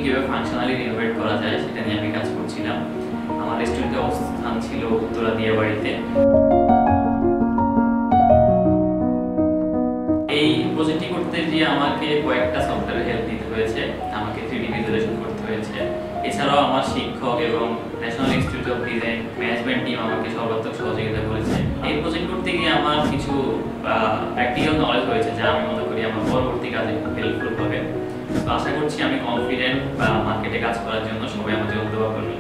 কিভাবে functionally renovate করা যায় সেটা নিয়ে আমি কাজ করছিলাম। আমার রেস্টুরেন্টের অবস্থান ছিল উত্তরা দিয়াবাড়িতে। এই প্রজেক্টটি করতে গিয়ে আমাকে কয়েকটা সফটওয়্যারের হেল্প নিতে হয়েছে, আমাকে 3D ভিজুয়ালাইজেশন করতে হয়েছে। এছাড়াও আমার শিক্ষক এবং national institute of design management team আমাকে সর্বাত্মক সহযোগিতা করেছে। এই প্রজেক্ট করতে গিয়ে আমার কিছু প্র্যাকটিক্যাল নলেজ হয়েছে, যা আমি মনে করি আমার পরবর্তী কাজে খুব হেল্পফুল হবে। তো আশা করছি আমি কনফিডেন্ট বা মার্কেটে কাজ করার জন্য সবাই আমার জন্য দোয়া করবেন।